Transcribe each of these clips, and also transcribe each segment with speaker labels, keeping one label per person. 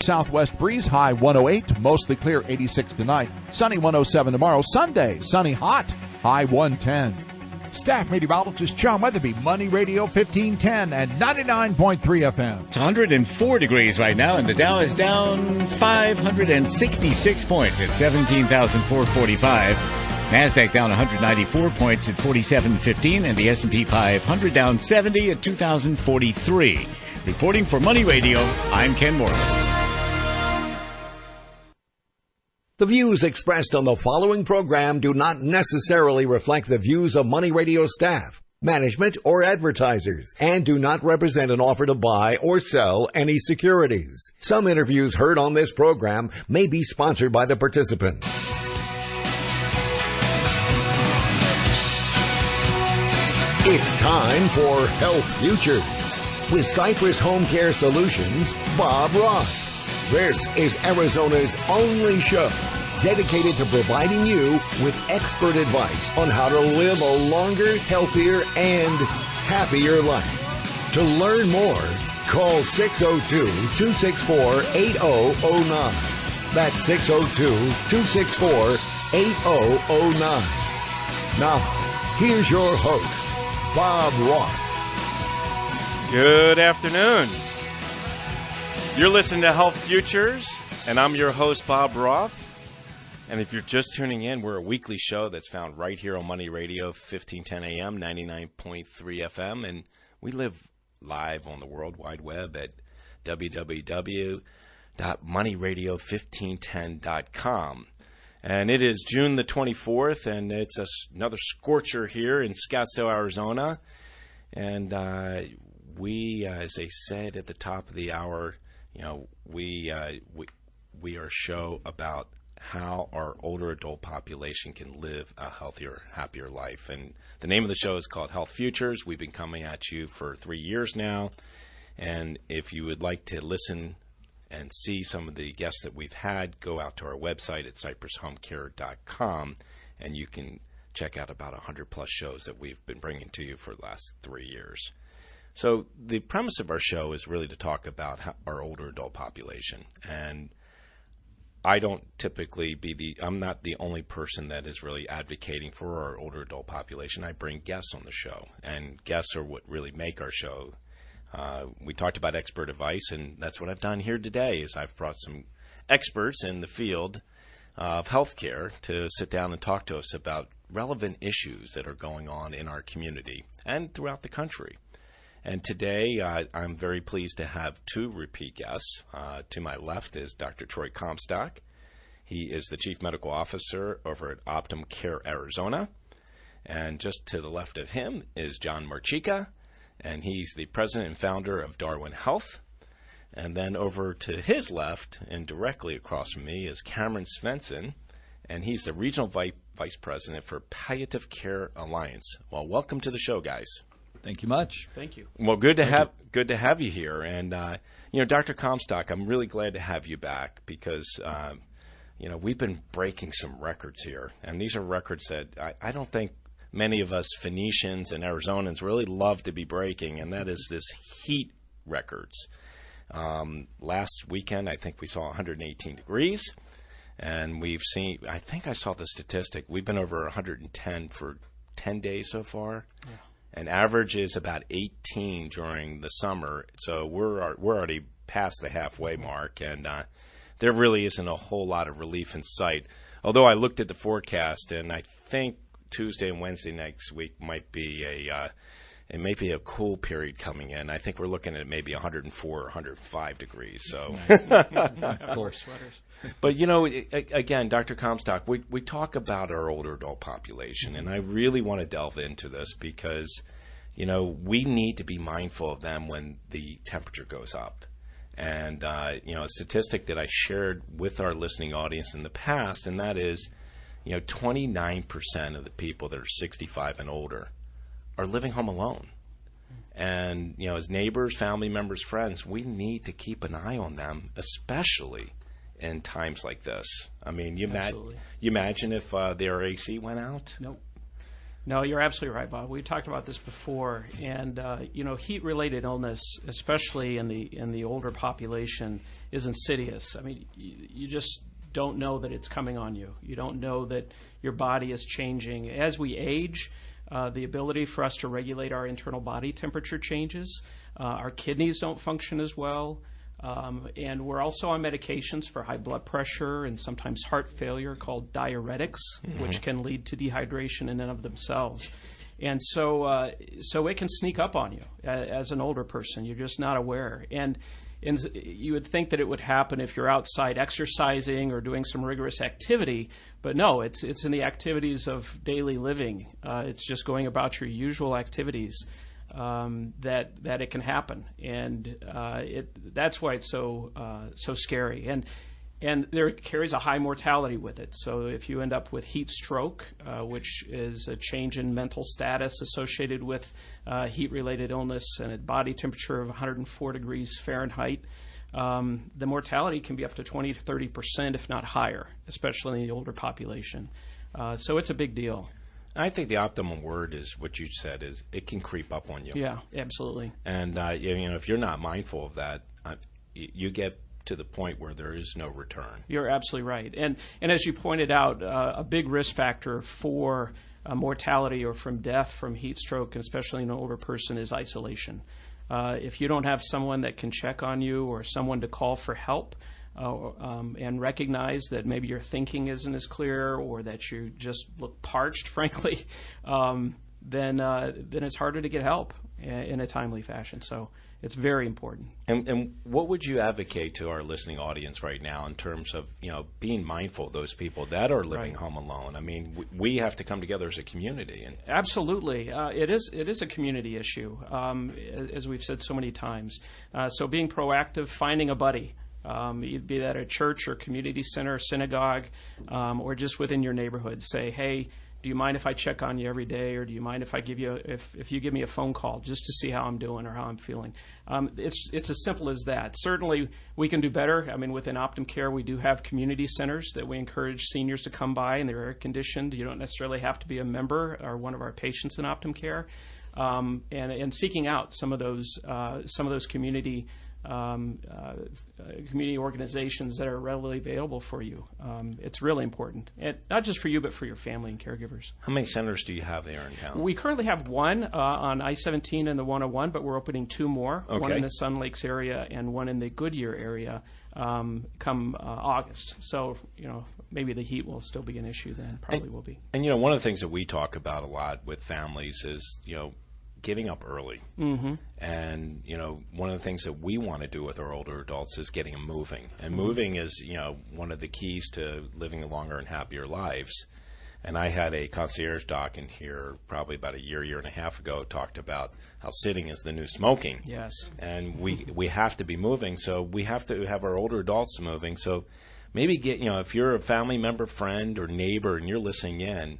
Speaker 1: southwest breeze, high 108. Mostly clear, 86 tonight. Sunny 107 tomorrow. Sunday, sunny hot, high 110. Staff meteorologist John Weatherby, Money Radio 1510 and 99.3 FM.
Speaker 2: It's 104 degrees right now, and the Dow is down 566 points at 17,445. NASDAQ down 194 points at 47.15, and the S&P 500 down 70 at 2,043. Reporting for Money Radio, I'm Ken Morgan.
Speaker 3: The views expressed on the following program do not necessarily reflect the views of Money Radio staff, management, or advertisers, and do not represent an offer to buy or sell any securities. Some interviews heard on this program may be sponsored by the participants. It's time for Health Futures with Cypress HomeCare Solutions, Bob Roth. This is Arizona's only show dedicated to providing you with expert advice on how to live a longer, healthier, and happier life. To learn more, call 602-264-8009. That's 602-264-8009. Now, here's your host, Bob Roth.
Speaker 4: Good afternoon. You're listening to Health Futures, and I'm your host, Bob Roth. And if you're just tuning in, we're a weekly show that's found right here on Money Radio, 1510 AM, 99.3 FM, and we live live on the World Wide Web at www.moneyradio1510.com. And it is June the 24th, and it's another scorcher here in Scottsdale, Arizona. And we, as I said at the top of the hour, you know, we are a show about how our older adult population can live a healthier, happier life. And the name of the show is called Health Futures. We've been coming at you for 3 years now. And if you would like to listen and see some of the guests that we've had, go out to our website at cypresshomecare.com, and you can check out about 100-plus shows that we've been bringing to you for the last 3 years. So the premise of our show is really to talk about our older adult population. And I don't typically I'm not the only person that is really advocating for our older adult population. I bring guests on the show, and guests are what really make our show. We talked about expert advice, and that's what I've done here today is I've brought some experts in the field of healthcare to sit down and talk to us about relevant issues that are going on in our community and throughout the country. And today, I'm very pleased to have two repeat guests. To my left is Dr. Troy Comstock. He is the Chief Medical Officer over at Optum Care Arizona. And just to the left of him is John Marchica, and he's the President and Founder of Darwin Health. And then over to his left and directly across from me is Cameron Svensson, and he's the Regional Vice President for Palliative Care Alliance. Well, welcome to the show, guys.
Speaker 5: Thank you much.
Speaker 6: Thank you.
Speaker 4: Well, good to have you here. And Dr. Comstock, I'm really glad to have you back because we've been breaking some records here, and these are records that I don't think many of us Phoenicians and Arizonans really love to be breaking, and that is this heat records. Last weekend, I think we saw 118 degrees, and we've seen, I think I saw the statistic, we've been over 110 for 10 days so far. Yeah. And average is about 18 during the summer, so we're already past the halfway mark, and there really isn't a whole lot of relief in sight. Although I looked at the forecast, and I think Tuesday and Wednesday next week might be a cool period coming in. I think we're looking at maybe 104 or 105 degrees. So,
Speaker 5: of course.
Speaker 4: But again, Dr. Comstock, we talk about our older adult population, and I really want to delve into this because we need to be mindful of them when the temperature goes up. And a statistic that I shared with our listening audience in the past, and that is, 29% of the people that are 65 and older are living home alone. And, as neighbors, family members, friends, we need to keep an eye on them, especially in times like this. I mean, you imagine if their AC went out?
Speaker 6: Nope. No, you're absolutely right, Bob. We talked about this before, and heat-related illness, especially in the older population, is insidious. I mean, you just don't know that it's coming on you. You don't know that your body is changing. As we age, the ability for us to regulate our internal body temperature changes. Our kidneys don't function as well. And we're also on medications for high blood pressure and sometimes heart failure called diuretics, which can lead to dehydration in and of themselves. And so it can sneak up on you as an older person. You're just not aware. And you would think that it would happen if you're outside exercising or doing some rigorous activity, but no, it's in the activities of daily living. It's just going about your usual activities. That it can happen, and that's why it's so scary, and there carries a high mortality with it. So if you end up with heat stroke, which is a change in mental status associated with heat-related illness and a body temperature of 104 degrees Fahrenheit, the mortality can be up to 20 to 30%, if not higher, especially in the older population. So it's a big deal.
Speaker 4: I think the optimum word is what you said, is it can creep up on you.
Speaker 6: Yeah, absolutely.
Speaker 4: And if you're not mindful of that, you get to the point where there is no return.
Speaker 6: You're absolutely right. And as you pointed out, a big risk factor for mortality or from death from heat stroke, and especially in an older person, is isolation. If you don't have someone that can check on you or someone to call for help, and recognize that maybe your thinking isn't as clear or that you just look parched, frankly, then it's harder to get help in a timely fashion. So it's very important.
Speaker 4: And what would you advocate to our listening audience right now in terms of being mindful of those people that are living home alone? I mean, we have to come together as a community. And
Speaker 6: absolutely, it is a community issue, as we've said so many times. So being proactive, finding a buddy. Be that a church or community center or synagogue, or just within your neighborhood. Say, hey, do you mind if I check on you every day, or do you mind if I give you if you give me a phone call just to see how I'm doing or how I'm feeling? It's as simple as that. Certainly, we can do better. I mean, within HomeCare, we do have community centers that we encourage seniors to come by, and they're air conditioned. You don't necessarily have to be a member or one of our patients in HomeCare, and seeking out some of those community organizations that are readily available for you. It's really important, and not just for you, but for your family and caregivers.
Speaker 4: How many centers do you have there in town?
Speaker 6: We currently have one on I-17 and the 101, but we're opening two more, one in the Sun Lakes area and one in the Goodyear area come August. So, maybe the heat will still be an issue then, probably will be. And,
Speaker 4: one of the things that we talk about a lot with families is, getting up early.
Speaker 6: Mm-hmm.
Speaker 4: And, one of the things that we want to do with our older adults is getting them moving. And moving is, one of the keys to living longer and happier lives. And I had a concierge doc in here probably about a year and a half ago, talked about how sitting is the new smoking.
Speaker 6: Yes.
Speaker 4: And we have to be moving, so we have to have our older adults moving. So maybe if you're a family member, friend, or neighbor and you're listening in,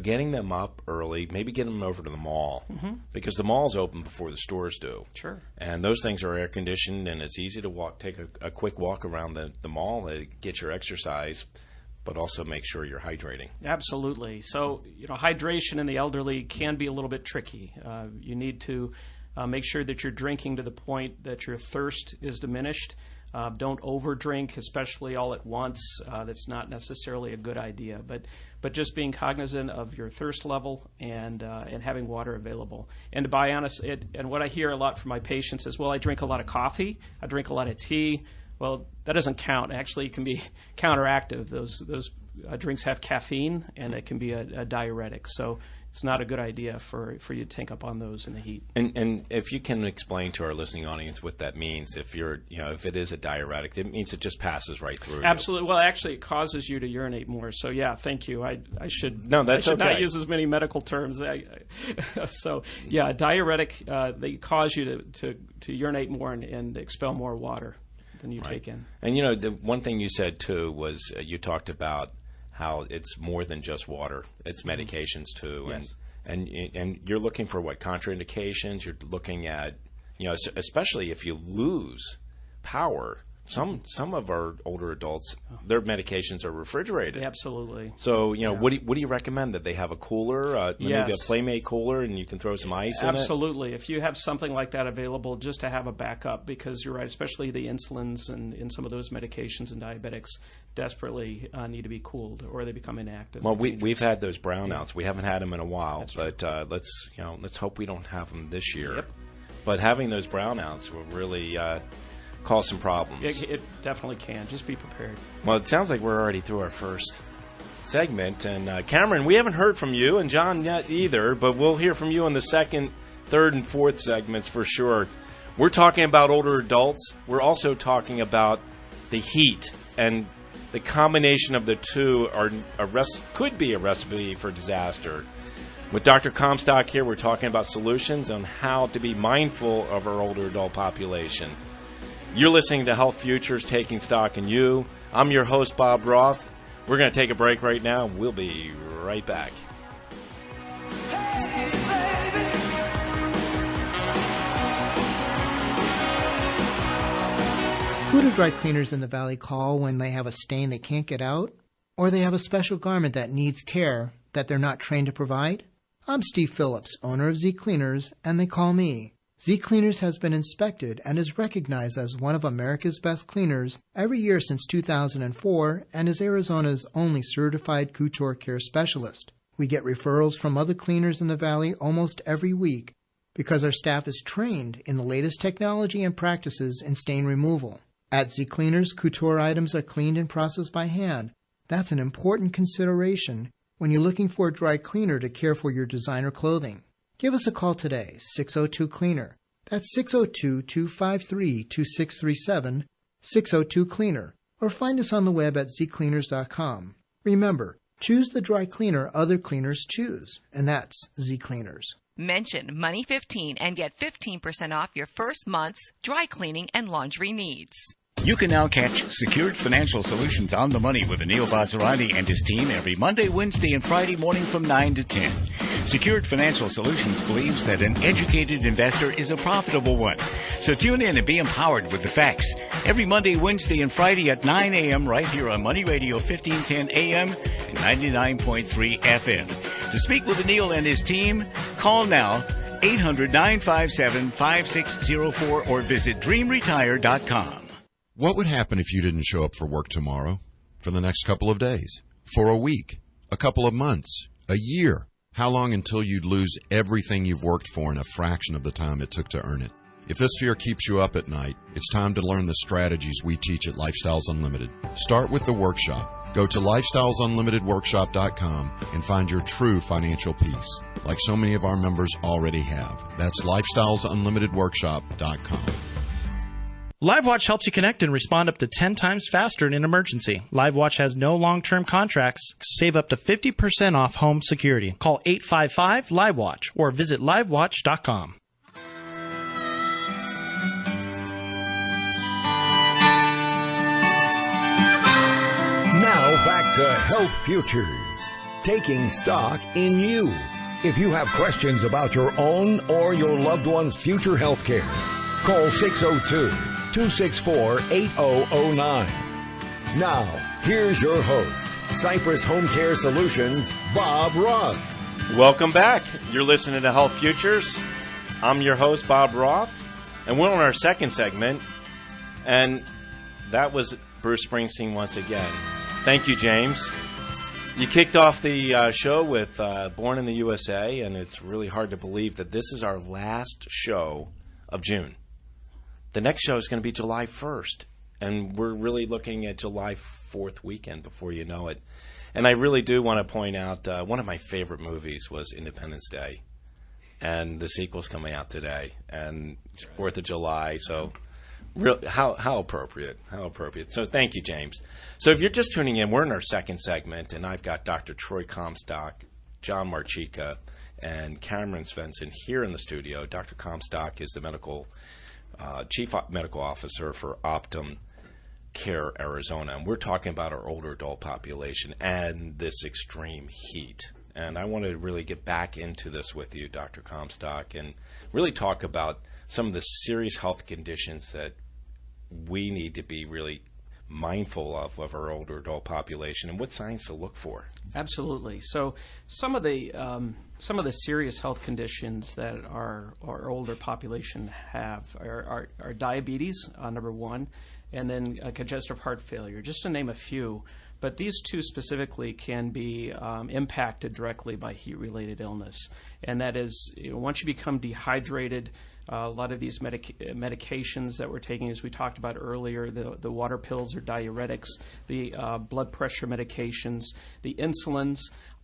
Speaker 4: getting them up early, maybe getting them over to the mall, because the mall's open before the stores do.
Speaker 6: Sure.
Speaker 4: And those things are air conditioned, and it's easy to take a quick walk around the mall to get your exercise, but also make sure you're hydrating.
Speaker 6: Absolutely. So, hydration in the elderly can be a little bit tricky. You need to make sure that you're drinking to the point that your thirst is diminished. Don't overdrink, especially all at once. That's not necessarily a good idea. But just being cognizant of your thirst level and having water available. And to be honest, and what I hear a lot from my patients is, well, I drink a lot of coffee, I drink a lot of tea. Well, that doesn't count. Actually, it can be counteractive. Those drinks have caffeine, and it can be a diuretic. So it's not a good idea for you to tank up on those in the heat.
Speaker 4: And if you can explain to our listening audience what that means, if it is a diuretic, it means it just passes right through.
Speaker 6: Absolutely. Well, actually, it causes you to urinate more. So yeah, thank you. I should not use as many medical terms. So yeah, diuretic, they cause you to urinate more and expel more water than you take in.
Speaker 4: And the one thing you said too was you talked about how it's more than just water; it's medications too.
Speaker 6: Yes.
Speaker 4: And you're looking for what contraindications? You're looking at especially if you lose power Some of our older adults, their medications are refrigerated.
Speaker 6: Absolutely.
Speaker 4: So, what do you recommend? That they have a cooler, maybe a Playmate cooler, and you can throw some ice in it?
Speaker 6: Absolutely. If you have something like that available, just to have a backup, because you're right, especially the insulins and some of those medications and diabetics desperately need to be cooled, or they become inactive.
Speaker 4: Well, we've had those brownouts. We haven't had them in a while, but let's hope we don't have them this year.
Speaker 6: Yep.
Speaker 4: But having those brownouts will really cause some problems.
Speaker 6: It definitely can. Just be prepared.
Speaker 4: Well, it sounds like we're already through our first segment. And Cameron, we haven't heard from you, and John yet either, but we'll hear from you in the second, third, and fourth segments for sure. We're talking about older adults. We're also talking about the heat, and the combination of the two could be a recipe for disaster. With Dr. Comstock here, we're talking about solutions on how to be mindful of our older adult population. You're listening to Health Futures, Taking Stock in You. I'm your host, Bob Roth. We're going to take a break right now. We'll be right back.
Speaker 7: Who do dry cleaners in the Valley call when they have a stain they can't get out? Or they have a special garment that needs care that they're not trained to provide? I'm Steve Phillips, owner of Z Cleaners, and they call me. Z Cleaners has been inspected and is recognized as one of America's best cleaners every year since 2004 and is Arizona's only certified couture care specialist. We get referrals from other cleaners in the Valley almost every week because our staff is trained in the latest technology and practices in stain removal. At Z Cleaners, couture items are cleaned and processed by hand. That's an important consideration when you're looking for a dry cleaner to care for your designer clothing. Give us a call today, 602-CLEANER. That's 602-253-2637, 602-CLEANER. Or find us on the web at zcleaners.com. Remember, choose the dry cleaner other cleaners choose, and that's Z Cleaners.
Speaker 8: Mention Money15 and get 15% off your first month's dry cleaning and laundry needs.
Speaker 2: You can now catch Secured Financial Solutions on the Money with Anil Basarani and his team every Monday, Wednesday, and Friday morning from 9 to 10. Secured Financial Solutions believes that an educated investor is a profitable one. So tune in and be empowered with the facts. Every Monday, Wednesday, and Friday at 9 a.m. right here on Money Radio 1510 AM and 99.3 FM. To speak with Anil and his team, call now 800-957-5604 or visit dreamretire.com.
Speaker 9: What would happen if you didn't show up for work tomorrow, for the next couple of days, for a week, a couple of months, a year? How long until you'd lose everything you've worked for in a fraction of the time it took to earn it? If this fear keeps you up at night, it's time to learn the strategies we teach at Lifestyles Unlimited. Start with the workshop. Go to lifestylesunlimitedworkshop.com and find your true financial peace, like so many of our members already have. That's lifestylesunlimitedworkshop.com.
Speaker 10: LiveWatch helps you connect and respond up to 10 times faster in an emergency. LiveWatch has no long-term contracts. Save up to 50% off home security. Call 855-LiveWatch or visit livewatch.com.
Speaker 3: Now back to Health Futures, taking stock in you. If you have questions about your own or your loved one's future health care, call 602-264-8009. Now, here's your host, Cypress HomeCare Solutions, Bob Roth.
Speaker 4: Welcome back. You're listening to Health Futures. I'm your host, Bob Roth, and we're on our second segment, and that was Bruce Springsteen once again. Thank you, James. You kicked off the show with Born in the USA, and it's really hard to believe that this is our last show of June. The next show is going to be July 1st, and we're really looking at July 4th weekend before you know it. And I really do want to point out one of my favorite movies was Independence Day, and the sequel's coming out today, and it's 4th of July, so how appropriate, how appropriate. So thank you, James. So if you're just tuning in, we're in our second segment, and I've got Dr. Troy Comstock, John Marchica, and Cameron Svensson here in the studio. Dr. Comstock is the Chief Medical Officer for Optum Care Arizona, and we're talking about our older adult population and this extreme heat. And I want to really get back into this with you, Dr. Comstock, and really talk about some of the serious health conditions that we need to be really mindful of our older adult population, and what signs to look for.
Speaker 6: Absolutely. So some of the serious health conditions that our older population have are diabetes, number one, and then congestive heart failure, just to name a few. But these two specifically can be impacted directly by heat-related illness. And that is, once you become dehydrated, a lot of these medications that we're taking, as we talked about earlier, the water pills or diuretics, the blood pressure medications, the insulins,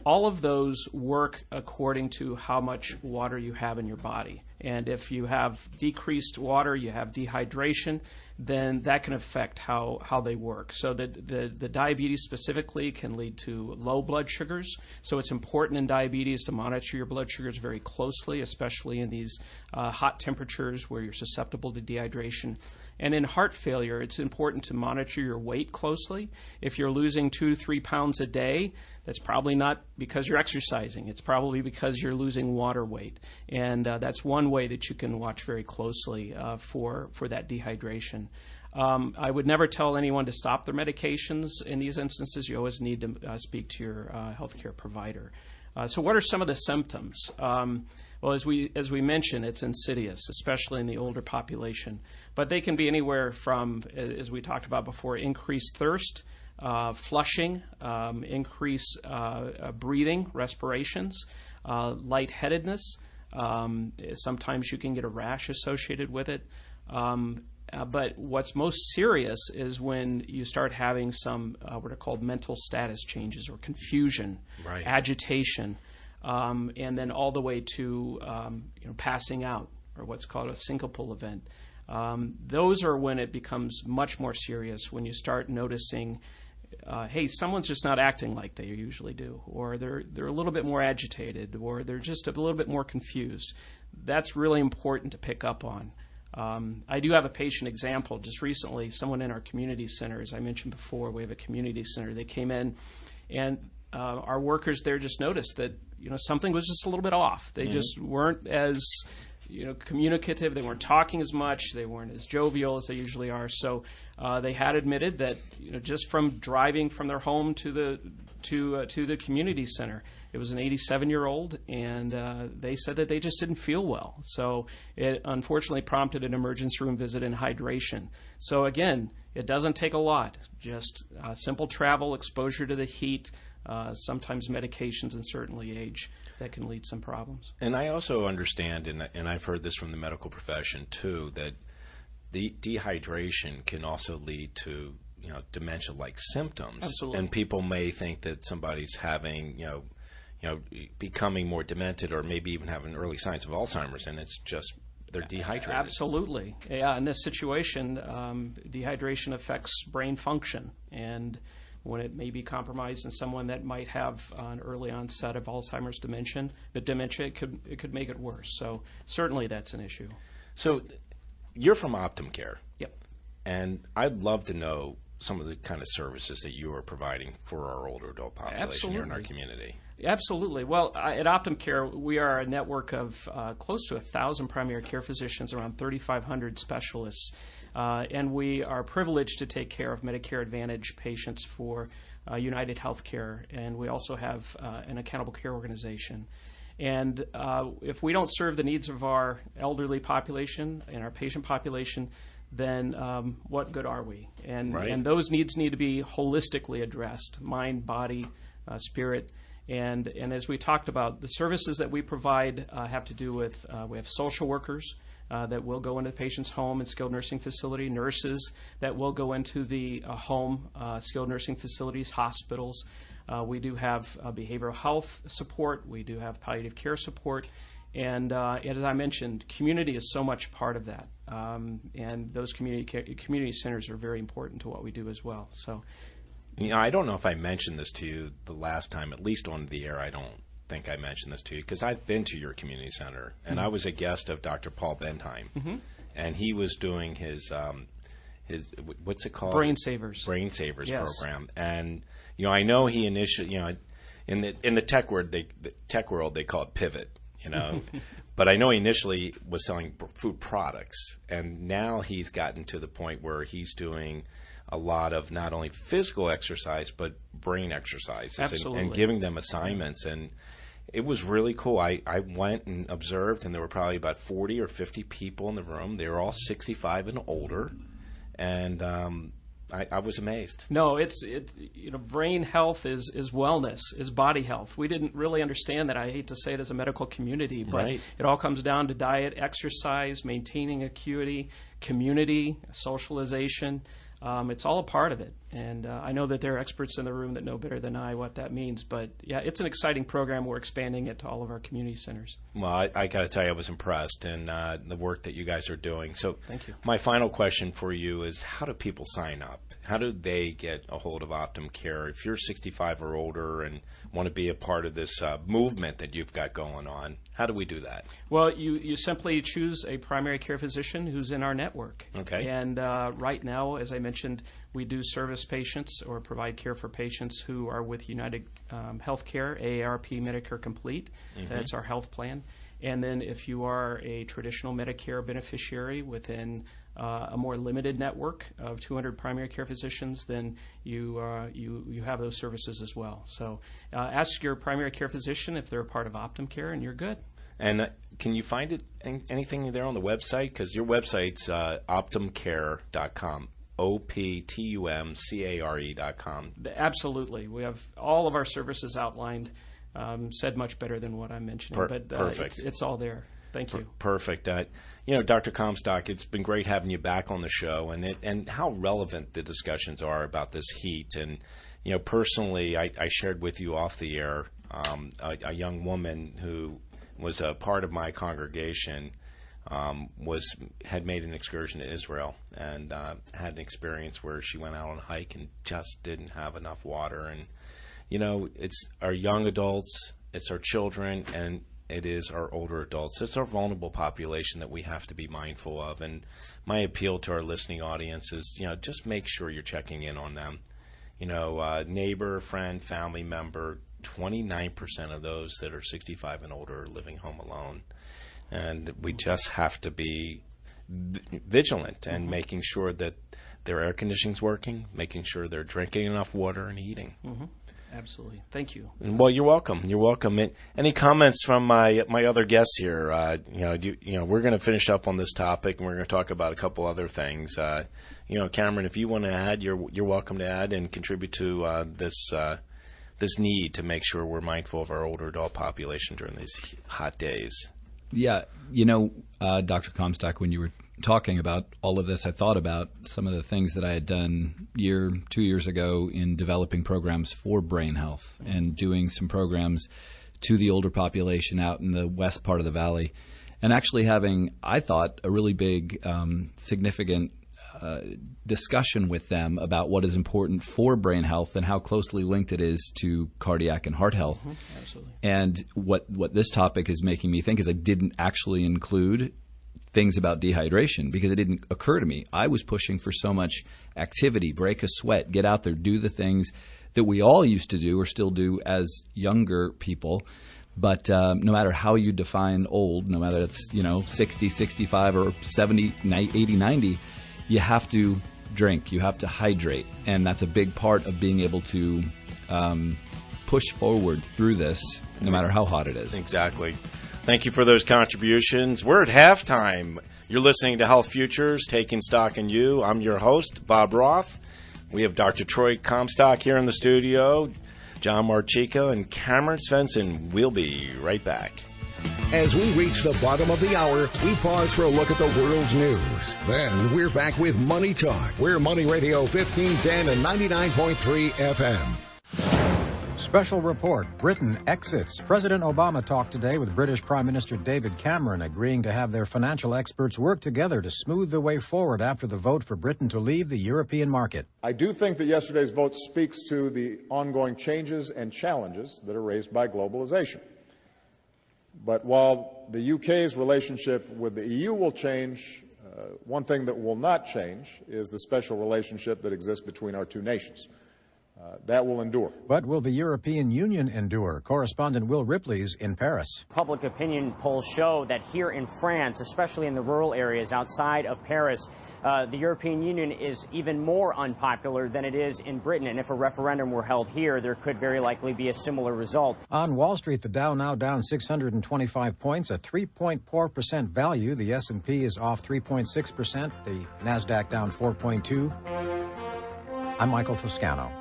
Speaker 6: all of those work according to how much water you have in your body. And if you have decreased water, you have dehydration, then that can affect how they work. So the diabetes specifically can lead to low blood sugars. So it's important in diabetes to monitor your blood sugars very closely, especially in these hot temperatures where you're susceptible to dehydration. And in heart failure, it's important to monitor your weight closely. If you're losing 2 to 3 pounds a day, that's probably not because you're exercising. It's probably because you're losing water weight. And that's one way that you can watch very closely for that dehydration. I would never tell anyone to stop their medications in these instances. You always need to speak to your healthcare provider. So what are some of the symptoms? Well, as we mentioned, it's insidious, especially in the older population. But they can be anywhere from, as we talked about before, increased thirst, flushing, increased breathing, respirations, lightheadedness. Sometimes you can get a rash associated with it. But what's most serious is when you start having some what are called mental status changes or confusion,
Speaker 4: right,
Speaker 6: agitation, and then all the way to passing out or what's called a syncopal event. Those are when it becomes much more serious, when you start noticing, hey, someone's just not acting like they usually do, or they're a little bit more agitated, or they're just a little bit more confused. That's really important to pick up on. I do have a patient example just recently, someone in our community center. As I mentioned before, we have a community center. They came in, and our workers there just noticed that something was just a little bit off. They just weren't as communicative. They weren't talking as much. They weren't as jovial as they usually are. So they had admitted that just from driving from their home to the community center, it was an 87-year-old, and they said that they just didn't feel well. So it unfortunately prompted an emergency room visit and hydration. So again, it doesn't take a lot. Just simple travel, exposure to the heat, sometimes medications, and certainly age that can lead to some problems.
Speaker 4: And I also understand, and I've heard this from the medical profession too, that the dehydration can also lead to dementia-like symptoms.
Speaker 6: Absolutely.
Speaker 4: And people may think that somebody's having becoming more demented, or maybe even having early signs of Alzheimer's, and it's just they're dehydrated.
Speaker 6: Absolutely. Yeah, in this situation, dehydration affects brain function, and when it may be compromised in someone that might have an early onset of Alzheimer's dementia, it could make it worse. So certainly that's an issue.
Speaker 4: So you're from HomeCare.
Speaker 6: Yep.
Speaker 4: And I'd love to know some of the kind of services that you are providing for our older adult population here in our community.
Speaker 6: Absolutely. Well, at HomeCare, we are a network of close to 1,000 primary care physicians, around 3,500 specialists. And we are privileged to take care of Medicare Advantage patients for United Healthcare, and we also have an accountable care organization. And if we don't serve the needs of our elderly population and our patient population, then what good are we? And those needs need to be holistically addressed: mind, body, spirit. And as we talked about, the services that we provide have to do with we have social workers that will go into the patient's home and skilled nursing facility, nurses that will go into the home, skilled nursing facilities, hospitals. We do have behavioral health support. We do have palliative care support. And as I mentioned, community is so much part of that. And those community centers are very important to what we do as well. So,
Speaker 4: I don't know if I mentioned this to you the last time, at least on the air. I don't think I mentioned this to you, because I've been to your community center, and I was a guest of Dr. Paul Bentheim, and he was doing his what's it called?
Speaker 6: Brain Savers
Speaker 4: program. And I know he initially, in the tech world they call it pivot, But I know he initially was selling food products, and now he's gotten to the point where he's doing a lot of not only physical exercise but brain exercises and giving them assignments. And it was really cool. I went and observed, and there were probably about 40 or 50 people in the room. They were all 65 and older, and I was amazed.
Speaker 6: No, it's brain health is wellness, is body health. We didn't really understand that. I hate to say it as a medical community, but it all comes down to diet, exercise, maintaining acuity, community, socialization. It's all a part of it. And I know that there are experts in the room that know better than I what that means. But, yeah, it's an exciting program. We're expanding it to all of our community centers.
Speaker 4: Well, I got to tell you, I was impressed in the work that you guys are doing. So
Speaker 6: thank you.
Speaker 4: My final question for you is, how do people sign up? How do they get a hold of HomeCare? If you're 65 or older and want to be a part of this movement that you've got going on, how do we do that?
Speaker 6: Well, you simply choose a primary care physician who's in our network.
Speaker 4: Okay.
Speaker 6: And right now, as I mentioned, we do service patients or provide care for patients who are with United Healthcare, AARP Medicare Complete.
Speaker 4: Mm-hmm.
Speaker 6: That's our health plan. And then if you are a traditional Medicare beneficiary within a more limited network of 200 primary care physicians, then you have those services as well. So ask your primary care physician if they're a part of HomeCare, and you're good.
Speaker 4: And can you find anything there on the website? Because your website's optumcare.com. OPTUMCARE.com.
Speaker 6: Absolutely. We have all of our services outlined, said much better than what I'm mentioning.
Speaker 4: Perfect.
Speaker 6: It's all there. Thank you.
Speaker 4: Perfect. Dr. Comstock, it's been great having you back on the show, and how relevant the discussions are about this heat. And personally, I shared with you off the air a young woman who was a part of my congregation. Had made an excursion to Israel and had an experience where she went out on a hike and just didn't have enough water. And it's our young adults, it's our children, and it is our older adults. It's our vulnerable population that we have to be mindful of. And my appeal to our listening audience is, just make sure you're checking in on them. Neighbor, friend, family member, 29% of those that are 65 and older are living home alone. And we just have to be vigilant and making sure that their air conditioning's working, making sure they're drinking enough water and eating.
Speaker 6: Mm-hmm. Absolutely. Thank you.
Speaker 4: Well, you're welcome. You're welcome. Any comments from my other guests here? We're going to finish up on this topic, and we're going to talk about a couple other things. Cameron, if you want to add, you're welcome to add and contribute to this need to make sure we're mindful of our older adult population during these hot days.
Speaker 5: Yeah, Dr. Comstock, when you were talking about all of this, I thought about some of the things that I had done 2 years ago in developing programs for brain health and doing some programs to the older population out in the west part of the valley, and actually having, I thought, a really big, significant discussion with them about what is important for brain health and how closely linked it is to cardiac and heart health.
Speaker 6: Mm-hmm. Absolutely.
Speaker 5: And what this topic is making me think is I didn't actually include things about dehydration because it didn't occur to me. I was pushing for so much activity, break a sweat, get out there, do the things that we all used to do or still do as younger people. But no matter how you define old, no matter it's 60, 65, or 70, 80, 90, you have to drink, you have to hydrate, and that's a big part of being able to push forward through this, no matter how hot it is.
Speaker 4: Exactly. Thank you for those contributions. We're at halftime. You're listening to Health Futures, Taking Stock in You. I'm your host, Bob Roth. We have Dr. Troy Comstock here in the studio, John Marchico, and Cameron Svensson. We'll be right back.
Speaker 3: As we reach the bottom of the hour, we pause for a look at the world's news. Then we're back with Money Talk. We're Money Radio 1510 and 99.3 FM.
Speaker 11: Special report. Britain exits. President Obama talked today with British Prime Minister David Cameron, agreeing to have their financial experts work together to smooth the way forward after the vote for Britain to leave the European market.
Speaker 12: I do think that yesterday's vote speaks to the ongoing changes and challenges that are raised by globalization. But while the UK's relationship with the EU will change, one thing that will not change is the special relationship that exists between our two nations. that will endure.
Speaker 11: But will the European Union endure? Correspondent Will Ripley's in Paris.
Speaker 13: Public opinion polls show that here in France, especially in the rural areas outside of Paris, the European Union is even more unpopular than it is in Britain. And if a referendum were held here, there could very likely be a similar result.
Speaker 11: On Wall Street, the Dow now down 625 points, a 3.4% value. The S&P is off 3.6%. The NASDAQ down 4.2%. I'm Michael Toscano.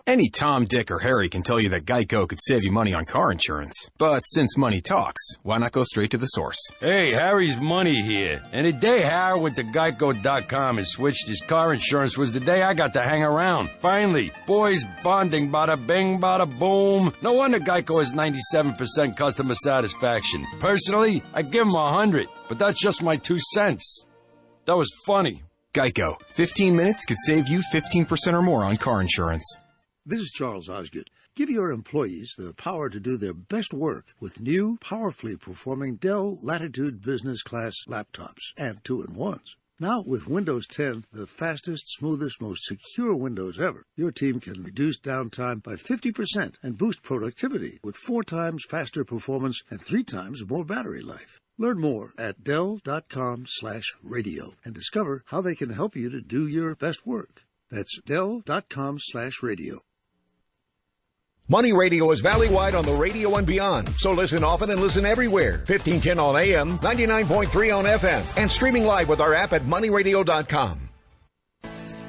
Speaker 14: Any Tom, Dick, or Harry can tell you that Geico could save you money on car insurance. But since money talks, why not go straight to the source?
Speaker 15: Hey, Harry's Money here. And the day Harry went to Geico.com and switched his car insurance was the day I got to hang around. Finally, boys bonding, bada bing, bada boom. No wonder Geico has 97% customer satisfaction. Personally, I give him 100, but that's just my 2 cents. That was funny.
Speaker 14: Geico. 15 minutes could save you 15% or more on car insurance.
Speaker 16: This is Charles Osgood. Give your employees the power to do their best work with new, powerfully performing Dell Latitude Business Class laptops and 2-in-1s. Now, with Windows 10, the fastest, smoothest, most secure Windows ever, your team can reduce downtime by 50% and boost productivity with 4 times faster performance and 3 times more battery life. Learn more at Dell.com/radio and discover how they can help you to do your best work. That's Dell.com/radio.
Speaker 3: Money Radio is valley-wide on the radio and beyond, so listen often and listen everywhere. 1510 on AM, 99.3 on FM, and streaming live with our app at moneyradio.com.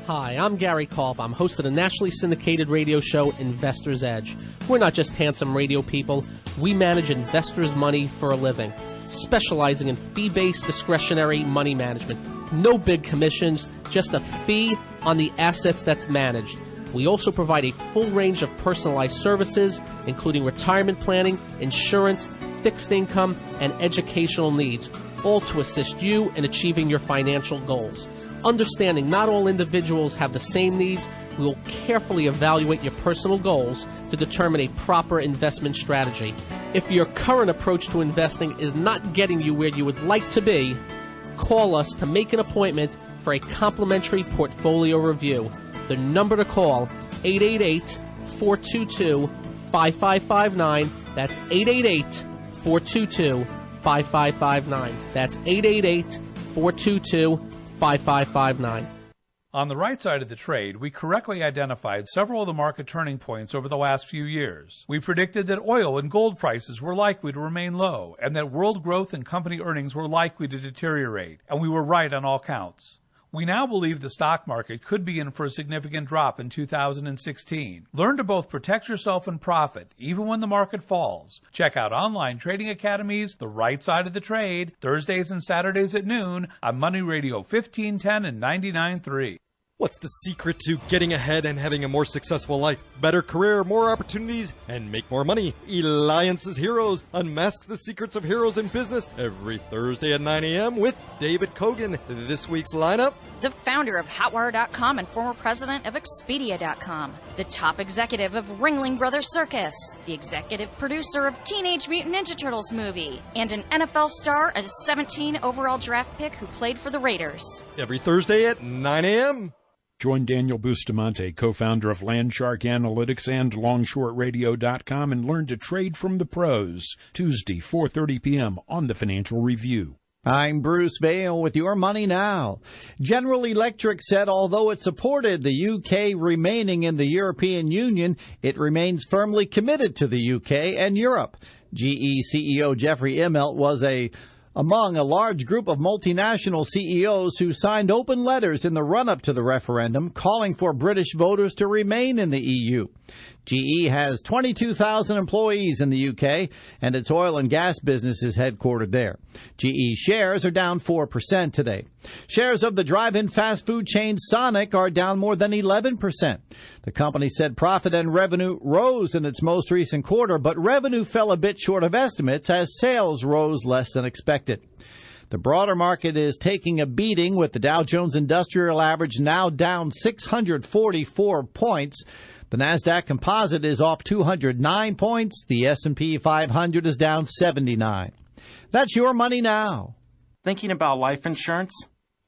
Speaker 17: Hi, I'm Gary Kolf. I'm host of the nationally syndicated radio show Investor's Edge. We're not just handsome radio people. We manage investors' money for a living, specializing in fee-based discretionary money management. No big commissions, just a fee on the assets that's managed. We also provide a full range of personalized services, including retirement planning, insurance, fixed income, and educational needs, all to assist you in achieving your financial goals. Understanding not all individuals have the same needs, we will carefully evaluate your personal goals to determine a proper investment strategy. If your current approach to investing is not getting you where you would like to be, call us to make an appointment for a complimentary portfolio review. The number to call, 888-422-5559. That's 888-422-5559. That's 888-422-5559.
Speaker 18: On the right side of the trade, we correctly identified several of the market turning points over the last few years. We predicted that oil and gold prices were likely to remain low, and that world growth and company earnings were likely to deteriorate, and we were right on all counts. We now believe the stock market could be in for a significant drop in 2016. Learn to both protect yourself and profit, even when the market falls. Check out Online Trading Academy's The Right Side of the Trade, Thursdays and Saturdays at noon on Money Radio 1510 and 99.3.
Speaker 19: What's the secret to getting ahead and having a more successful life? Better career, more opportunities, and make more money. Alliance's Heroes unmask the secrets of heroes in business every Thursday at 9 a.m. with David Kogan. This week's lineup:
Speaker 20: the founder of Hotwire.com and former president of Expedia.com, the top executive of Ringling Brothers Circus, the executive producer of Teenage Mutant Ninja Turtles movie, and an NFL star and a 17 overall draft pick who played for the Raiders.
Speaker 19: Every Thursday at 9 a.m.
Speaker 21: Join Daniel Bustamante, co-founder of Landshark Analytics and LongShortRadio.com, and learn to trade from the pros. Tuesday, 4:30 p.m. on The Financial Review.
Speaker 22: I'm Bruce Vail with your Money Now. General Electric said although it supported the UK remaining in the European Union, it remains firmly committed to the UK and Europe. GE CEO Jeffrey Immelt was among a large group of multinational CEOs who signed open letters in the run-up to the referendum calling for British voters to remain in the EU. GE has 22,000 employees in the UK, and its oil and gas business is headquartered there. GE shares are down 4% today. Shares of the drive-in fast food chain Sonic are down more than 11%. The company said profit and revenue rose in its most recent quarter, but revenue fell a bit short of estimates as sales rose less than expected. The broader market is taking a beating, with the Dow Jones Industrial Average now down 644 points. The NASDAQ Composite is off 209 points. The S&P 500 is down 79. That's your Money Now.
Speaker 23: Thinking about life insurance?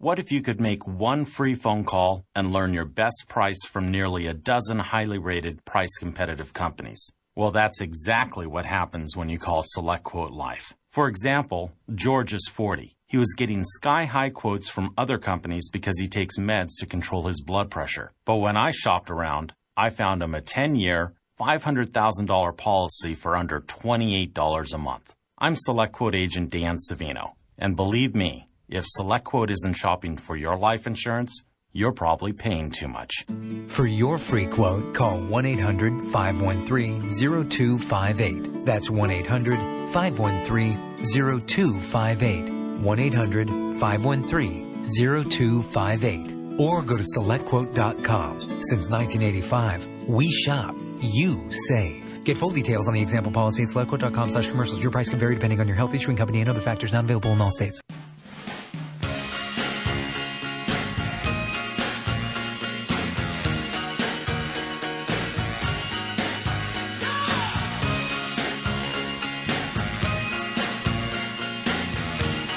Speaker 1: What if you could make one free phone call and learn your best price from nearly a dozen highly rated, price-competitive companies? Well, that's exactly what happens when you call SelectQuote Life. For example, George is 40. He was getting sky-high quotes from other companies because he takes meds to control his blood pressure. But when I shopped around, I found him a 10-year, $500,000 policy for under $28 a month. I'm SelectQuote agent Dan Savino, and believe me, if SelectQuote isn't shopping for your life insurance, you're probably paying too much.
Speaker 7: For your free quote, call 1-800-513-0258. That's 1-800-513-0258. 1-800-513-0258. Or go to SelectQuote.com. Since 1985, we shop, you save. Get full details on the example policy at SelectQuote.com/commercials. Your price can vary depending on your health, issuing company, and other factors not available in all states.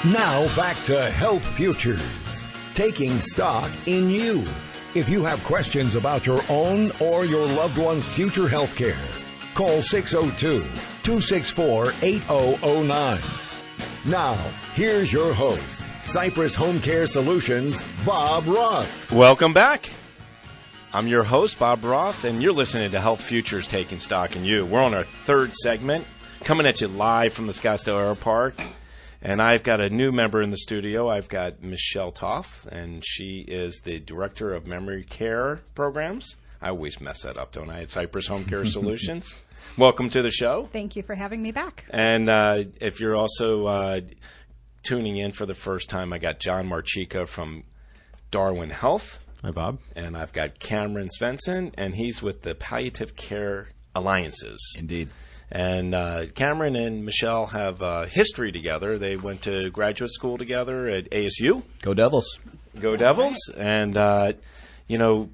Speaker 3: Now back to Health Futures, taking stock in you. If you have questions about your own or your loved one's future health care, call 602-264-8009. Now, here's your host, Cypress HomeCare Solutions, Bob Roth.
Speaker 4: Welcome back. I'm your host, Bob Roth, and you're listening to Health Futures, taking stock in you. We're on our third segment, coming at you live from the Scottsdale Air Park. And I've got a new member in the studio. I've got Michelle Toff, and she is the Director of Memory Care Programs. I always mess that up, don't I? At Cypress HomeCare Solutions. Welcome to the show.
Speaker 23: Thank you for having me back.
Speaker 4: And if you're also tuning in for the first time, I got John Marchica from Darwin Health.
Speaker 24: Hi, Bob.
Speaker 4: And I've got Cameron Svensson, and he's with the Palliative Care Alliances.
Speaker 5: Indeed.
Speaker 4: And Cameron and Michelle have history together. They went to graduate school together at ASU.
Speaker 5: Go Devils.
Speaker 4: Go Devils. And, you know,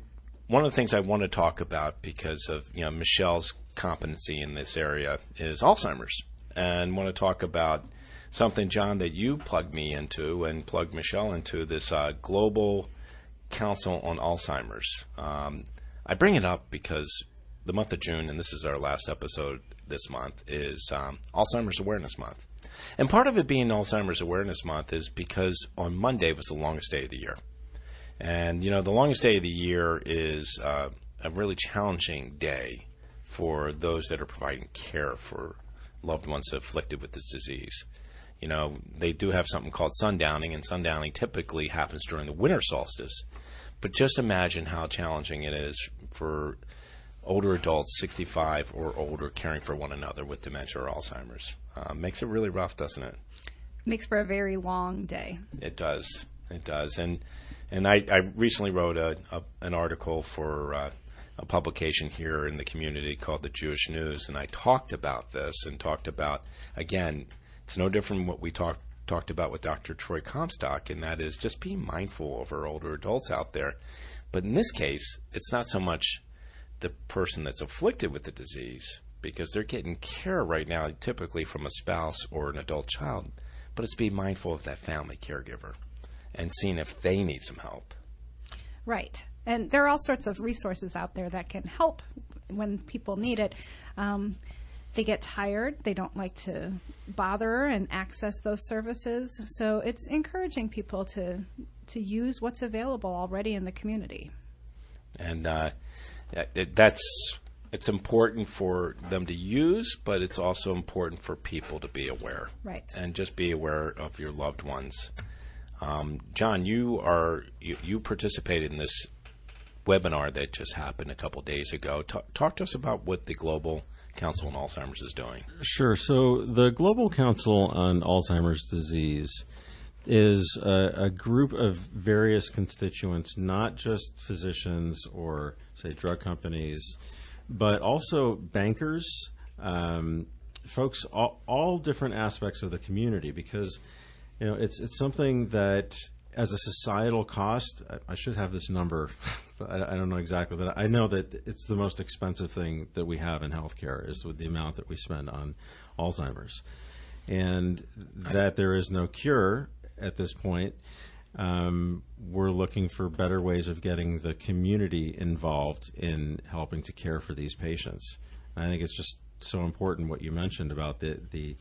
Speaker 4: one of the things I want to talk about because of, you know, Michelle's competency in this area is Alzheimer's. And want to talk about something, John, that you plugged me into and plugged Michelle into, this Global Council on Alzheimer's. I bring it up because the month of June, and this is our last episode this month, is Alzheimer's Awareness Month. And part of it being Alzheimer's Awareness Month is because on Monday was the longest day of the year. And, you know, the longest day of the year is a really challenging day for those that are providing care for loved ones afflicted with this disease. You know, they do have something called sundowning, and sundowning typically happens during the winter solstice. But just imagine how challenging it is for older adults, 65 or older, caring for one another with dementia or Alzheimer's. Makes it really rough, doesn't it?
Speaker 23: Makes for a very long day.
Speaker 4: It does. It does. And I recently wrote an article for a publication here in the community called The Jewish News, and I talked about this and talked about, again, it's no different from what we talked about with Dr. Troy Comstock, and that is just being mindful of our older adults out there. But in this case, it's not so much the person that's afflicted with the disease, because they're getting care right now typically from a spouse or an adult child, but it's being mindful of that family caregiver and seeing if they need some help.
Speaker 23: Right. And there are all sorts of resources out there that can help when people need it. They get tired. They don't like to bother and access those services. So it's encouraging people to use what's available already in the community.
Speaker 4: And it's important for them to use, but it's also important for people to be aware.
Speaker 23: Right.
Speaker 4: And just be aware of your loved ones. John, you participated in this webinar that just happened a couple days ago. Talk to us about what the Global Council on Alzheimer's is doing.
Speaker 24: Sure. So the Global Council on Alzheimer's Disease is a group of various constituents, not just physicians or, say, drug companies, but also bankers, folks, all different aspects of the community, because, you know, it's something that, as a societal cost, I should have this number, but I don't know exactly, but I know that it's the most expensive thing that we have in healthcare is with the amount that we spend on Alzheimer's, and that there is no cure at this point. we're looking for better ways of getting the community involved in helping to care for these patients. And I think it's just so important what you mentioned about the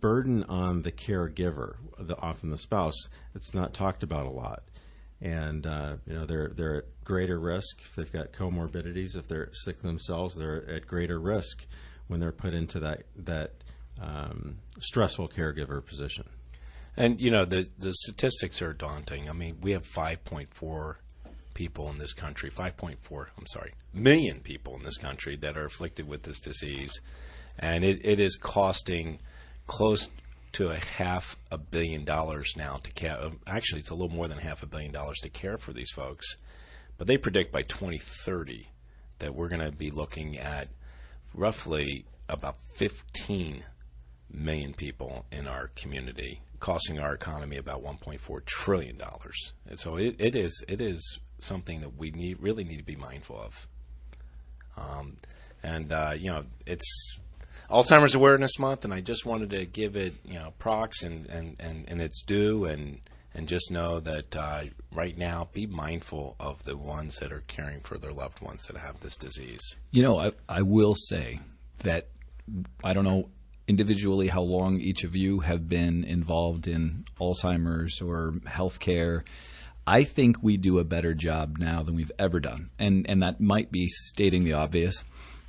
Speaker 24: burden on the caregiver, often the spouse. It's not talked about a lot. And they're at greater risk if they've got comorbidities. If they're sick themselves, they're at greater risk when they're put into that stressful caregiver position.
Speaker 4: And the statistics are daunting. I mean, we have 5.4 people in this country, million people in this country that are afflicted with this disease, and it is costing close to $500 million now to care. Actually, it's a little more than $500 million to care for these folks. But they predict by 2030 that we're going to be looking at roughly about 15 million people in our community, costing our economy about $1.4 trillion. And so it is something that we really need to be mindful of. It's Alzheimer's Awareness Month, and I just wanted to give it, props and its due, and just know that right now, be mindful of the ones that are caring for their loved ones that have this disease.
Speaker 5: I will say that I don't know individually how long each of you have been involved in Alzheimer's or healthcare. I think we do a better job now than we've ever done, and that might be stating the obvious,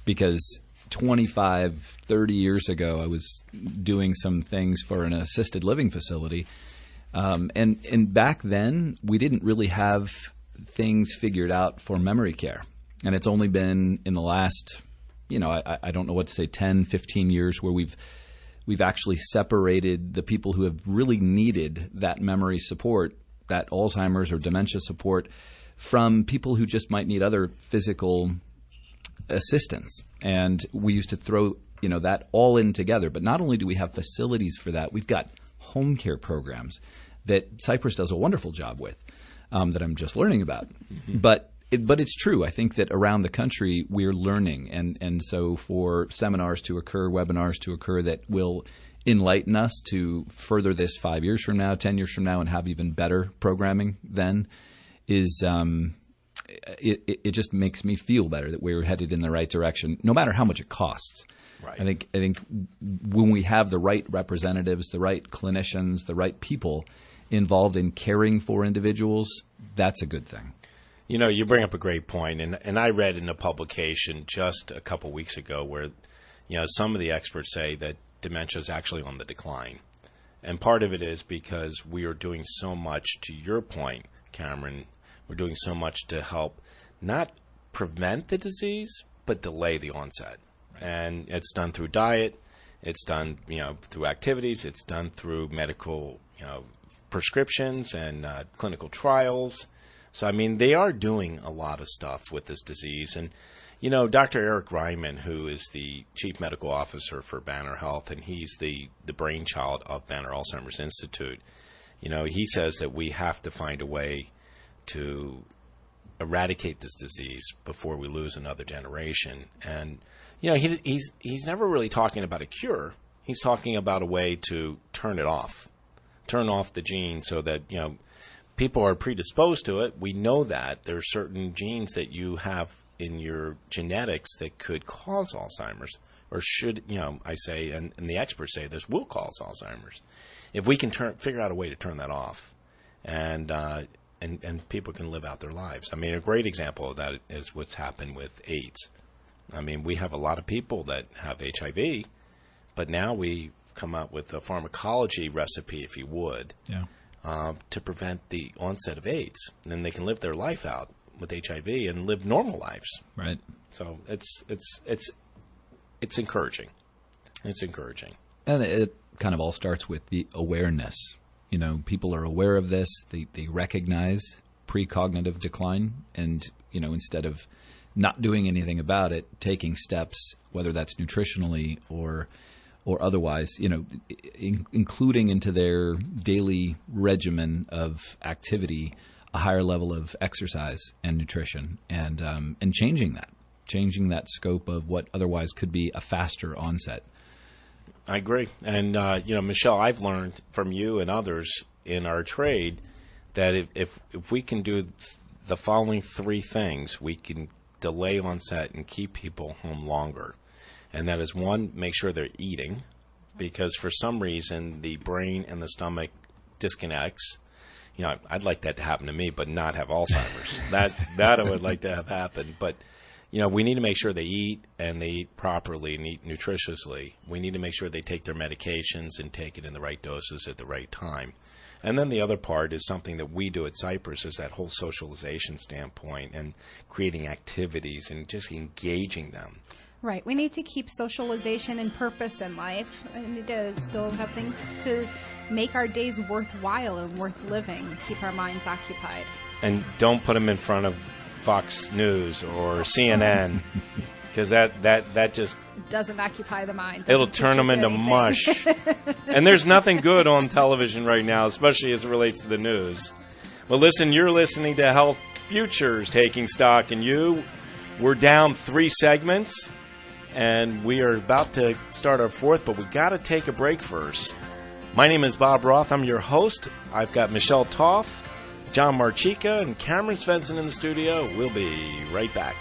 Speaker 5: because 25, 30 years ago, I was doing some things for an assisted living facility. And back then, we didn't really have things figured out for memory care. And it's only been in the last, I don't know what to say, 10, 15 years where we've actually separated the people who have really needed that memory support, that Alzheimer's or dementia support, from people who just might need other physical assistance. And we used to throw that all in together. But not only do we have facilities for that, we've got home care programs that Cypress does a wonderful job with, that I'm just learning about. Mm-hmm. But it's true. I think that around the country we're learning, and so for seminars to occur, webinars to occur that will enlighten us to further this 5 years from now, 10 years from now, and have even better programming then is it just makes me feel better that we're headed in the right direction, no matter how much it costs. Right. I think when we have the right representatives, the right clinicians, the right people involved in caring for individuals, that's a good thing.
Speaker 4: You bring up a great point, and I read in a publication just a couple weeks ago where, some of the experts say that dementia is actually on the decline. And part of it is because we are doing so much, to your point, Cameron, we're doing so much to help not prevent the disease, but delay the onset. And it's done through diet, it's done, through activities, it's done through medical, prescriptions and clinical trials. So, they are doing a lot of stuff with this disease. And, Dr. Eric Ryman, who is the Chief Medical Officer for Banner Health, and he's the brainchild of Banner Alzheimer's Institute, he says that we have to find a way to eradicate this disease before we lose another generation. And, he's never really talking about a cure. He's talking about a way to turn off the gene so that, people are predisposed to it. We know that there are certain genes that you have in your genetics that could cause Alzheimer's, or should, I say, and the experts say this will cause Alzheimer's. If we can figure out a way to turn that off, and people can live out their lives. A great example of that is what's happened with AIDS. We have a lot of people that have HIV, but now we've come out with a pharmacology recipe, if you would, to prevent the onset of AIDS. And then they can live their life out with HIV and live normal lives.
Speaker 5: Right.
Speaker 4: So it's encouraging. It's encouraging.
Speaker 5: And it kind of all starts with the awareness. People are aware of this. They recognize precognitive decline, and instead of not doing anything about it, taking steps, whether that's nutritionally or otherwise, including into their daily regimen of activity a higher level of exercise and nutrition, and changing that scope of what otherwise could be a faster onset.
Speaker 4: I agree. And, Michelle, I've learned from you and others in our trade that if we can do the following three things, we can delay onset and keep people home longer. And that is, one, make sure they're eating, because for some reason the brain and the stomach disconnects. You know, I'd like that to happen to me, but not have Alzheimer's. that I would like to have happen. But, you know, we need to make sure they eat, and they eat properly and eat nutritiously. We need to make sure they take their medications and take it in the right doses at the right time. And then the other part is something that we do at Cypress, is that whole socialization standpoint and creating activities and just engaging them.
Speaker 23: Right. We need to keep socialization and purpose in life. We need to still have things to make our days worthwhile and worth living, keep our minds occupied.
Speaker 4: And don't put them in front of Fox News or CNN, because that just
Speaker 23: doesn't occupy the mind.
Speaker 4: It'll turn them into mush. And there's nothing good on television right now, especially as it relates to the news. Well, listen, you're listening to Health Futures, Taking Stock in You. We're down 3 segments, and we are about to start our 4th, but we got to take a break first. My name is Bob Roth. I'm your host. I've got Michelle Toff, John Marchica, and Cameron Svensson in the studio. We'll be right back.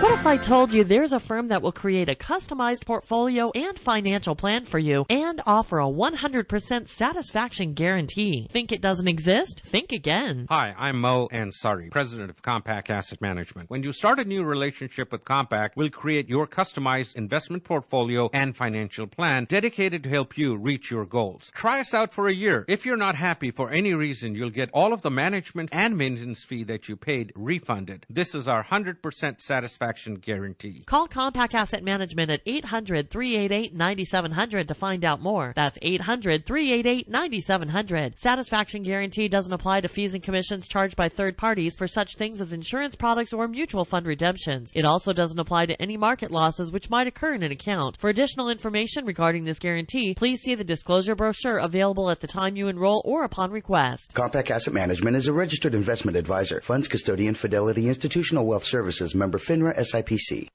Speaker 2: What if I told you there's a firm that will create a customized portfolio and financial plan for you and offer a 100% satisfaction guarantee? Think it doesn't exist? Think again.
Speaker 8: Hi, I'm Mo Ansari, president of Comstock Asset Management. When you start a new relationship with Comstock, we'll create your customized investment portfolio and financial plan dedicated to help you reach your goals. Try us out for a year. If you're not happy for any reason, you'll get all of the management and maintenance fee that you paid refunded. This is our 100% satisfaction guarantee.
Speaker 2: Call Comstock Asset Management at 800-388-9700 to find out more. That's 800-388-9700. Satisfaction guarantee doesn't apply to fees and commissions charged by third parties for such things as insurance products or mutual fund redemptions. It also doesn't apply to any market losses which might occur in an account. For additional information regarding this guarantee, please see the disclosure brochure available at the time you enroll or upon request.
Speaker 9: Comstock Asset Management is a registered investment advisor. Funds custodian, Fidelity Institutional Wealth Services, member FINRA SIPC.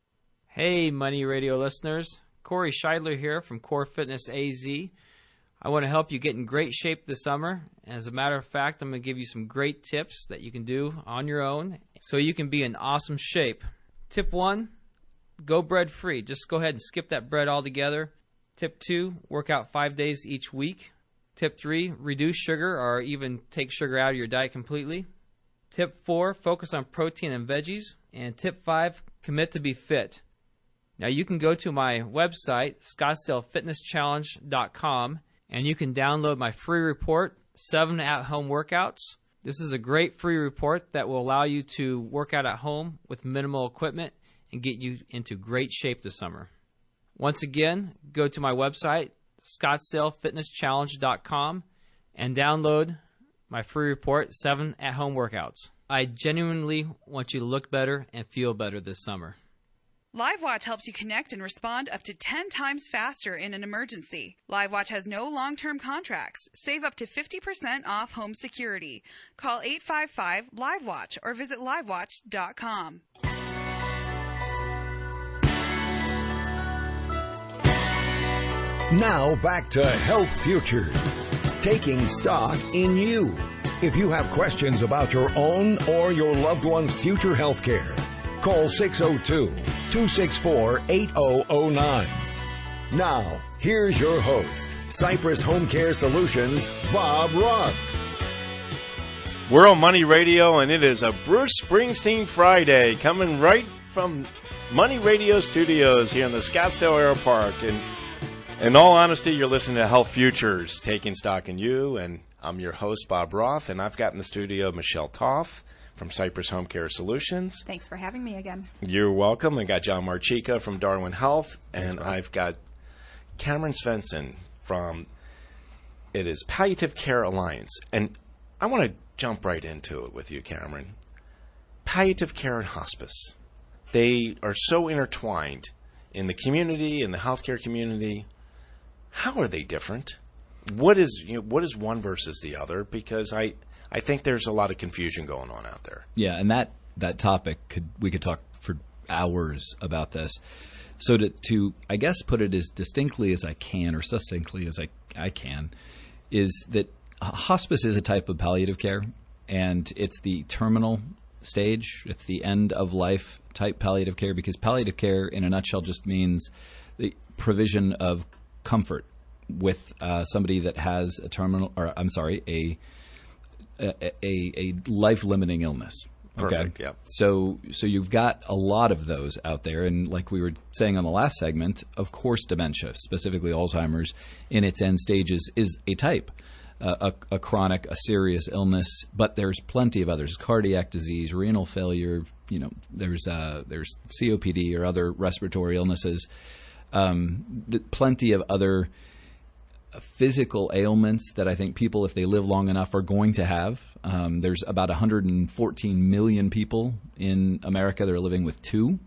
Speaker 10: Hey, Money Radio listeners. Corey Scheidler here from Core Fitness AZ. I want to help you get in great shape this summer. As a matter of fact, I'm going to give you some great tips that you can do on your own so you can be in awesome shape. Tip 1, go bread free. Just go ahead and skip that bread altogether. Tip 2, work out 5 days each week. Tip 3, reduce sugar or even take sugar out of your diet completely. Tip 4, focus on protein and veggies. And tip 5, commit to be fit. Now you can go to my website, ScottsdaleFitnessChallenge.com, and you can download my free report, 7 at-home workouts. This is a great free report that will allow you to work out at home with minimal equipment and get you into great shape this summer. Once again, go to my website, ScottsdaleFitnessChallenge.com, and download my free report, 7 at-home workouts. I genuinely want you to look better and feel better this summer.
Speaker 25: LiveWatch helps you connect and respond up to 10 times faster in an emergency. LiveWatch has no long-term contracts. Save up to 50% off home security. Call 855-LiveWatch or visit livewatch.com.
Speaker 3: Now back to Health Futures, taking stock in you. If you have questions about your own or your loved one's future health care, call 602-264-8009. Now, here's your host, Cypress HomeCare Solutions, Bob Roth.
Speaker 4: We're on Money Radio, and it is a Bruce Springsteen Friday, coming right from Money Radio Studios here in the Scottsdale Aero Park. And in all honesty, you're listening to Health Futures, taking stock in you, and I'm your host, Bob Roth, and I've got in the studio Michelle Toff from Cypress HomeCare Solutions.
Speaker 23: Thanks for having me again.
Speaker 4: You're welcome. I got John Marchica from Darwin Health, and I've got Cameron Svensson from Palliative Care Alliance. And I want to jump right into it with you, Cameron. Palliative care and hospice, they are so intertwined in the community, in the healthcare community. How are they different? What is one versus the other? Because I think there's a lot of confusion going on out there.
Speaker 5: Yeah, and that topic we could talk for hours about this. So to I guess put it as distinctly as I can or succinctly as I can, is that hospice is a type of palliative care, and it's the terminal stage. It's the end of life type palliative care, because palliative care in a nutshell just means the provision of comfort with somebody that has a terminal, or I'm sorry, a life-limiting illness. Okay.
Speaker 4: Perfect, yeah.
Speaker 5: So you've got a lot of those out there, and like we were saying on the last segment, of course, dementia, specifically Alzheimer's, in its end stages, is a type, a chronic, a serious illness. But there's plenty of others: cardiac disease, renal failure. There's COPD or other respiratory illnesses. Plenty of other physical ailments that I think people, if they live long enough, are going to have. There's about 114 million people in America that are living with 2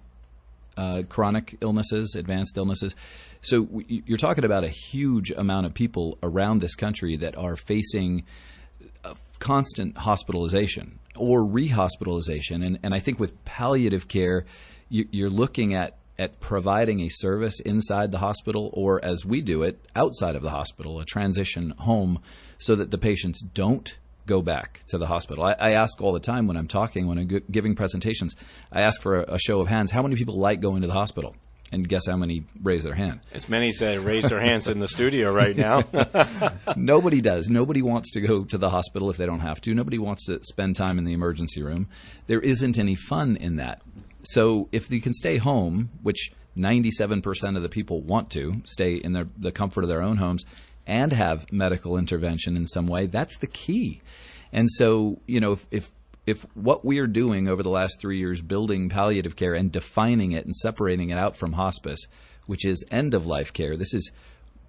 Speaker 5: chronic illnesses, advanced illnesses. So you're talking about a huge amount of people around this country that are facing constant hospitalization or rehospitalization. And I think with palliative care, you're looking at providing a service inside the hospital, or as we do it, outside of the hospital, a transition home, so that the patients don't go back to the hospital. I ask all the time when I'm talking, when I'm giving presentations, I ask for a show of hands, how many people like going to the hospital? And guess how many raise their hand?
Speaker 4: As many said raise their hands in the studio right now.
Speaker 5: Nobody does. Nobody wants to go to the hospital if they don't have to. Nobody wants to spend time in the emergency room. There isn't any fun in that. So if you can stay home, which 97% of the people want to stay in the comfort of their own homes and have medical intervention in some way, that's the key. And so, if what we are doing over the last 3 years, building palliative care and defining it and separating it out from hospice, which is end-of-life care, this is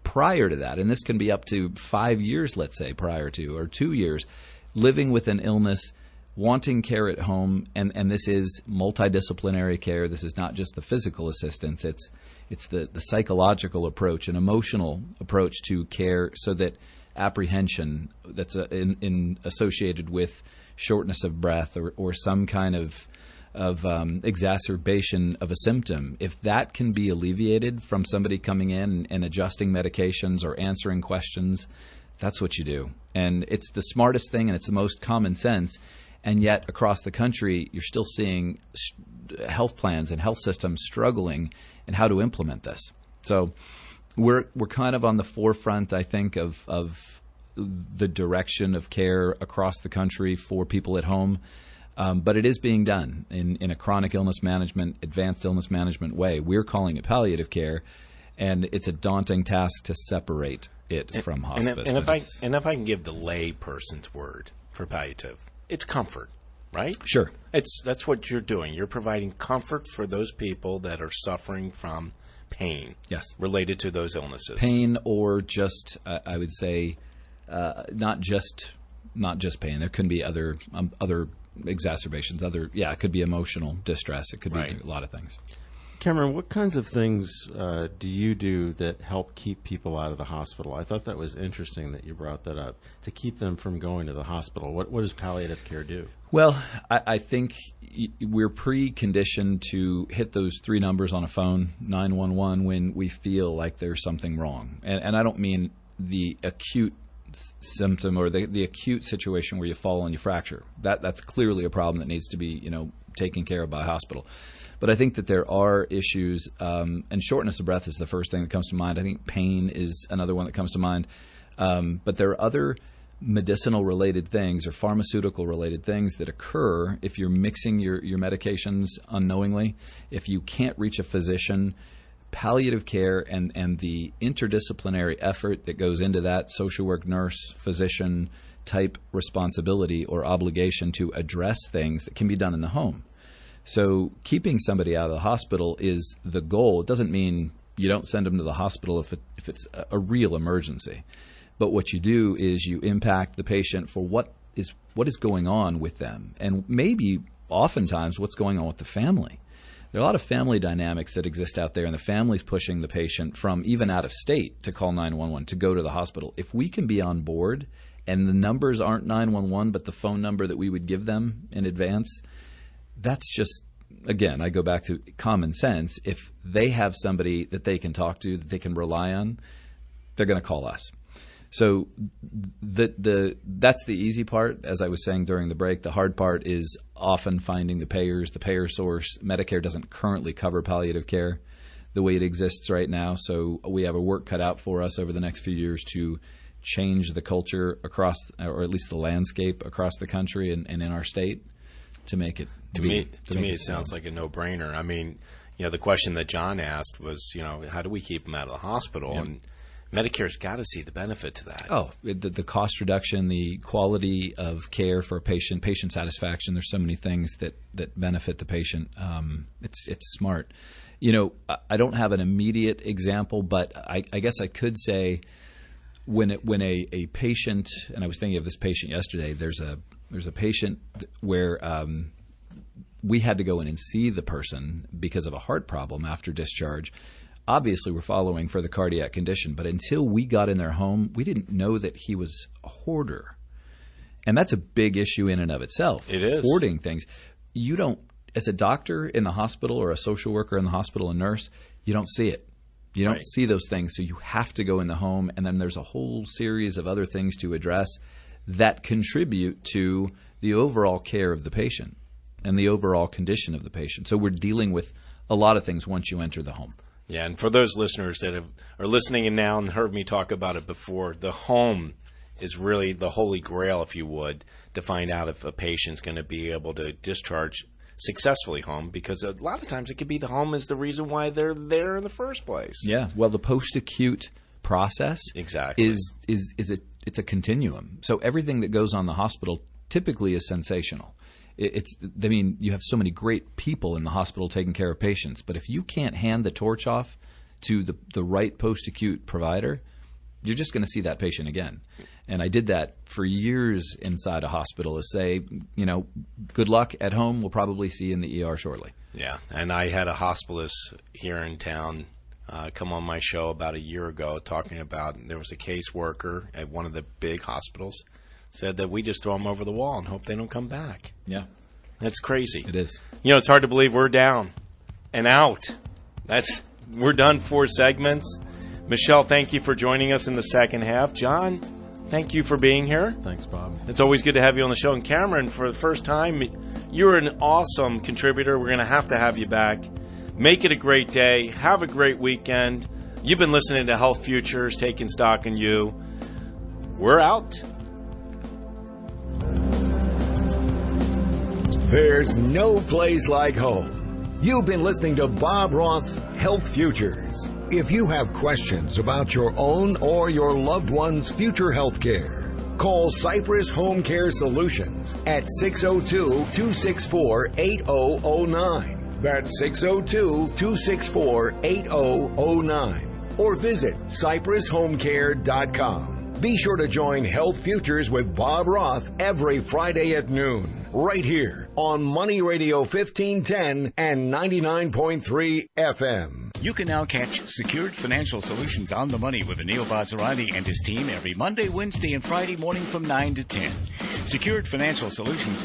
Speaker 5: prior to that, and this can be up to 5 years, let's say, prior to, or 2 years, living with an illness, wanting care at home, and this is multidisciplinary care. This is not just the physical assistance. It's the psychological approach, an emotional approach to care, so that apprehension that's associated with shortness of breath or some kind of exacerbation of a symptom, if that can be alleviated from somebody coming in and adjusting medications or answering questions, that's what you do. And it's the smartest thing, and it's the most common sense. And yet, across the country, you're still seeing health plans and health systems struggling in how to implement this. So we're kind of on the forefront, I think, of the direction of care across the country for people at home. But it is being done in a chronic illness management, advanced illness management way. We're calling it palliative care, and it's a daunting task to separate it from hospice.
Speaker 4: And if I can give the lay person's word for palliative, it's comfort, right?
Speaker 5: Sure.
Speaker 4: That's what you're doing. You're providing comfort for those people that are suffering from pain.
Speaker 5: Yes.
Speaker 4: Related to those illnesses.
Speaker 5: Pain, or just, I would say, not just pain. There can be other exacerbations. It could be emotional distress. It could be a lot of things.
Speaker 24: Cameron, what kinds of things do you do that help keep people out of the hospital? I thought that was interesting that you brought that up, to keep them from going to the hospital. What does palliative care do?
Speaker 5: Well, I think we're preconditioned to hit those 3 numbers on a phone, 911, when we feel like there's something wrong. And I don't mean the acute symptom or the acute situation where you fall and you fracture. That's clearly a problem that needs to be taken care of by a hospital. But I think that there are issues, and shortness of breath is the first thing that comes to mind. I think pain is another one that comes to mind. But there are other medicinal-related things or pharmaceutical-related things that occur if you're mixing your medications unknowingly, if you can't reach a physician. Palliative care and the interdisciplinary effort that goes into that, social work, nurse, physician type responsibility or obligation to address things that can be done in the home. So keeping somebody out of the hospital is the goal. It doesn't mean you don't send them to the hospital if it's a real emergency. But what you do is you impact the patient for what is going on with them, and maybe oftentimes what's going on with the family. There are a lot of family dynamics that exist out there, and the family's pushing the patient from even out of state to call 911, to go to the hospital. If we can be on board and the numbers aren't 911 but the phone number that we would give them in advance, that's just again, I go back to common sense. If they have somebody that they can talk to, that they can rely on, they're going to call us. So that's the easy part, as I was saying during the break. The hard part is often finding the payers, the payer source. Medicare doesn't currently cover palliative care the way it exists right now, so we have a work cut out for us over the next few years to change the culture across, or at least the landscape across the country and in our state to make it.
Speaker 4: To me, it sounds like a no-brainer. I mean, the question that John asked was, how do we keep them out of the hospital?
Speaker 5: Yeah.
Speaker 4: And Medicare's got to see the benefit to that.
Speaker 5: Oh, the cost reduction, the quality of care for a patient, patient satisfaction. There's so many things that benefit the patient. It's smart. I don't have an immediate example, but I guess I could say when a patient, and I was thinking of this patient yesterday. There's a patient where we had to go in and see the person because of a heart problem after discharge. Obviously, we're following for the cardiac condition, but until we got in their home, we didn't know that he was a hoarder. And that's a big issue in and of itself.
Speaker 4: It is.
Speaker 5: Hoarding things. You don't, as a doctor in the hospital or a social worker in the hospital, a nurse, you don't see it. You don't see those things, so you have to go in the home, and then there's a whole series of other things to address that contribute to the overall care of the patient and the overall condition of the patient. So we're dealing with a lot of things once you enter the home.
Speaker 4: Yeah, and for those listeners that are listening in now and heard me talk about it before, the home is really the holy grail, if you would, to find out if a patient's going to be able to discharge successfully home, because a lot of times it could be the home is the reason why they're there in the first place.
Speaker 5: Yeah, well, the post-acute process
Speaker 4: exactly
Speaker 5: is it's a continuum. So everything that goes on in the hospital typically is sensational. You have so many great people in the hospital taking care of patients, but if you can't hand the torch off to the right post-acute provider, you're just going to see that patient again. And I did that for years inside a hospital, is say, good luck at home. We'll probably see you in the ER shortly.
Speaker 4: Yeah, and I had a hospitalist here in town come on my show about a year ago talking about there was a caseworker at one of the big hospitals said that we just throw them over the wall and hope they don't come back.
Speaker 5: Yeah.
Speaker 4: That's crazy.
Speaker 5: It is.
Speaker 4: It's hard to believe we're down and out. We're done 4 segments. Michelle, thank you for joining us in the second half. John, thank you for being here.
Speaker 24: Thanks, Bob.
Speaker 4: It's always good to have you on the show. And Cameron, for the first time, you're an awesome contributor. We're going to have you back. Make it a great day. Have a great weekend. You've been listening to Health Futures, taking stock in you. We're out.
Speaker 3: There's no place like home. You've been listening to Bob Roth's Health Futures. If you have questions about your own or your loved one's future health care, call Cypress HomeCare Solutions at 602-264-8009. That's 602-264-8009. Or visit CypressHomeCare.com. Be sure to join Health Futures with Bob Roth every Friday at noon, right here on Money Radio 1510 and 99.3 FM.
Speaker 6: You can now catch Secured Financial Solutions on the Money with Anil Basarani and his team every Monday, Wednesday, and Friday morning from 9 to 10. Secured Financial Solutions